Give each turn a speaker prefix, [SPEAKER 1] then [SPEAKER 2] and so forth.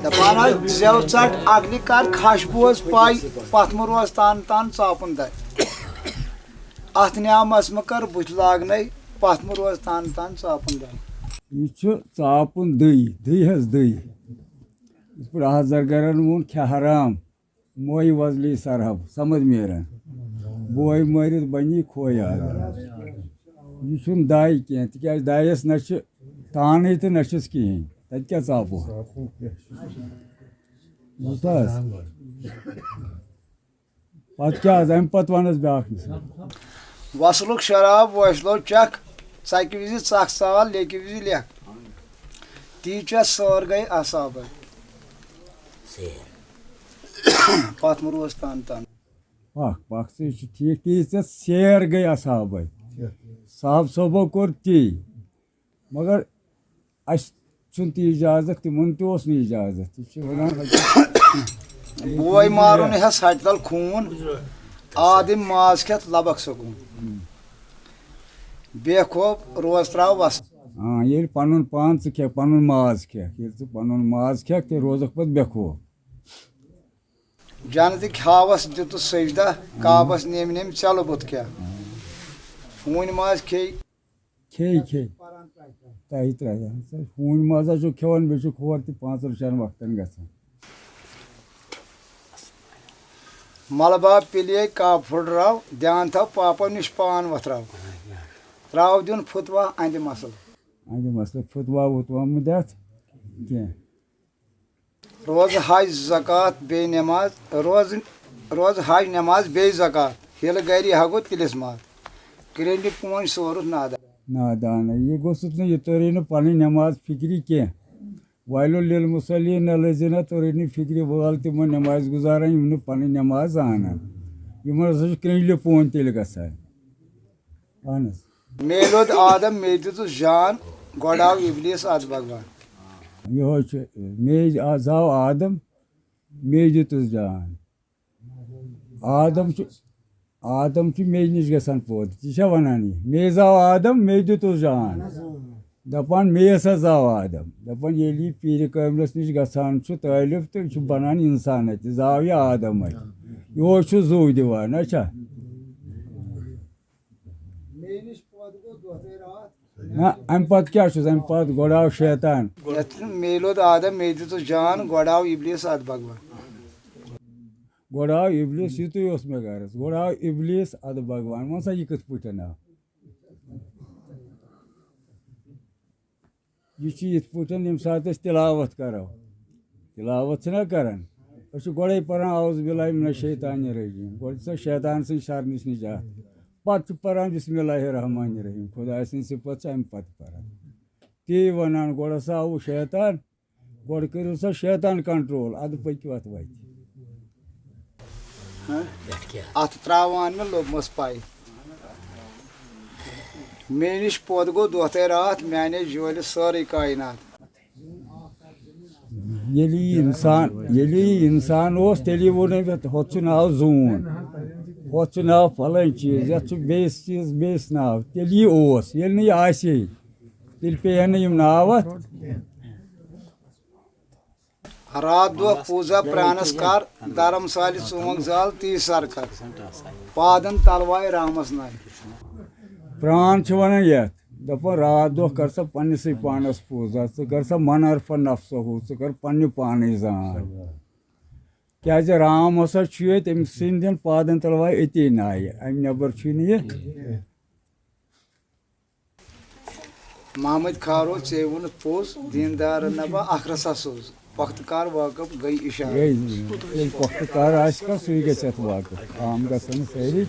[SPEAKER 1] دپان زیو ژٹ اگلہِ کر خشبوٗ پاے پتمہٕ روز تان تان ژاپُن دِ اتھ نیامس مہ کر بُتھِ لاگنے پتمہٕ روز تان تان ژاپُن دِ
[SPEAKER 2] یہ ژاپُن دٕے حظ دٕے یِتھ پٲٹھۍ آزرگرن ووٚن کھے حرام موے وۄزلی سرحب سمجھ میران بوے مٲرِتھ بنی کھوے آزاد یہ چھُنہٕ داے کینٛہہ تِکیٛازِ دایس نہ چھِ تانٕے تہٕ نہ چھِس کِہیٖنۍ تتہِ کیٛاہ ژاپو بوٗزتھا حظ پتہٕ کیٛاہ حظ امہِ پتہٕ ون حظ بیٛاکھ مثال
[SPEAKER 1] وصلُک شراب وٲسلو چکھ ژکہِ وِزِ ژکھ ژال لیٚکہِ وِزِ لیکھ تیٖژاہ سٲر گٔے اصابے پتمہٕ روز تان تان
[SPEAKER 2] پکھ ژٕ چھُ ٹھیٖک تیٖژاہ سیر گٔے اصحابے صاحب صٲبو کوٚر تی مگر اسہِ چھُنہٕ تہِ اجازت تِمن تہِ اوس نہٕ اجازت یہِ چھُ ونان
[SPEAKER 1] بوے مارُن ہٮ۪س ہٹہِ تل خوٗن آدم ماز کھٮ۪تھ لبکھ سکوٗن بے خوف روز تراو وس
[SPEAKER 2] ییٚلہِ پنُن پان ژٕ کھٮ۪کھ پنُن ماز کھٮ۪کھ ییٚلہِ ژٕ پنُن ماز کھٮ۪کھ تیٚلہِ روزکھ پتہٕ بے خوف
[SPEAKER 1] جنتٕکۍ ہاوس دِتُس سجدہ کعبس نیمہِ نیمہِ ژٮ۪لہٕ بُتھ کیٛاہ ہوٗنۍ ماز کھیٚیہِ
[SPEAKER 2] تۄہہِ ترٛایہِ ہوٗنۍ ماز حظ چھُ کھٮ۪وان بیٚیہِ چھُ کھور تہِ 5-6 وقتن گژھان
[SPEAKER 1] ملبہ پِلے کاپ پھٕٹراو دھیان تھاو پاپو نِش پان وۄتھراو تراو دیُن فتوا اندِ مسلہٕ
[SPEAKER 2] فتوا وُتوا مہٕ دِتھ کینٛہہ
[SPEAKER 1] روزٕ حج زکات بیٚیہِ نٮ۪ماز روزٕ حج نٮ۪ماز بیٚیہِ زکات ہِلہٕ گرِ ہگو تِلِس مات کرٛیٚلہِ پونٛسہٕ سورُس
[SPEAKER 2] نادانہ یہِ گوٚژھُس نہٕ یہِ توٚرُے نہٕ پنٕنۍ نٮ۪ماز فِکرِ کینٛہہ ویلُ لِلمُصلیٖن الذیٖنہ توٚرُے نہٕ فِکرِ وٲل تِمن نٮ۪مازِ گُزارن یِم نہٕ پنٕنۍ نٮ۪ماز زانن یِمن ہسا چھُ کرٛیٚلہِ پوٗنۍ تیٚلہِ گژھان اہن حظ
[SPEAKER 1] میلود آدم مے دِتُس جان گۄڈٕ آو اِبلیٖس اتھ بھگوان
[SPEAKER 2] یِہوے چھُ مے زاو آدم مے دِتُس جان آدم چھُ مے نِش گژھان پٲدٕ ژٕ چھےٚ وَنان یہِ مے زاو آدم مے دِتُس جان دپان مے ہسا زاو آدم دپان ییٚلہِ یہِ پیٖرِ کٲملس نِش گژھان چھُ طٲلب تہٕ یہِ چھُ بنان انسان اتہِ زاو یہِ آدم اتہِ یہوے چھُ زُو دِوان اچھا نہ امہِ پتہٕ کیٛاہ چھُس امہِ پتہٕ گۄڈٕ آو شیطان
[SPEAKER 1] میلود آدم مے دِتُس جان گۄڈٕ آو اِبلیٖس اتھ بھگوان
[SPEAKER 2] گۄڈٕ آو اِبلیٖس یِتُے اوس مےٚ غرض گۄڈٕ آو اِبلیٖس ادٕ بھگوان وۄنۍ سا یہِ کِتھ پٲٹھۍ آو یہِ چھُ یِتھ پٲٹھۍ ییٚمہِ ساتہٕ أسۍ تِلاوت کرو تِلاوت چھِنہ کران أسۍ چھِ گۄڈے پران اعوذ باللہ مِنَ الشیطانِ الرجیٖم گۄڈٕ سۄ شیطان سٕنٛدِ شرنِش نِجات پتہٕ چھِ پران بسم اللہ الرحمٰن الرحیٖم خۄداے سٕنٛدۍ صِفت چھِ امہِ پتہٕ پران تی ونان گۄڈٕ ہسا آوُ شیطان گۄڈٕ کٔرِو سا شیطان کنٹرول ادٕ پٔکِو اتھ وتہِ
[SPEAKER 1] اتھ تراوان مےٚ لوٚبمَس پاے مےٚ نِش پوٚد گوٚو دۄہتے راتھ میانے جوٗلہِ سٲرٕے کاینات
[SPEAKER 2] ییٚلہِ یہِ انسان اوس تیٚلی ووٚن أمۍ ہُتھ چھُ ناو زوٗن ہُتھ چھُ ناو فلٲنۍ چیٖز یتھ چھُ بیٚیِس چیٖز بیٚیِس ناو تیٚلہِ یہِ اوس ییٚلہِ نہٕ یہِ آسہِ ہے تیٚلہِ پیٚیہِ ہا نہٕ یِم ناو اتھ
[SPEAKER 1] رات دۄہ پوٗزا پرانس کر درم سالہِ ژونٛگ زال تی سر کر پادن تلوایہِ رامس ناے
[SPEAKER 2] پران چھِ ونان یتھ دپان رات دۄہ کر سا پننسٕے پانس پوٗزا ژٕ کر سا منعرفا نفسہوٗ ژٕ کر پننہِ پانے زان کیٛازِ رام ہسا چھُ ییٚتہِ أمۍ سٕنٛدٮ۪ن پادن تلوایہِ أتی نایہِ امہِ نٮ۪بر چھُے نہٕ یہِ
[SPEAKER 1] محمد کھارو ژے ووٚنُتھ پوٚز دیٖندارن نبا اکھ رسا سوز پۄختہٕ کار واقف گٔے اِشارٕ
[SPEAKER 2] ییٚلہِ پۄختہٕ کار آسہِ کانٛہہ سُے گژھِ اتھ واقف عام گژھن نہٕ سٲری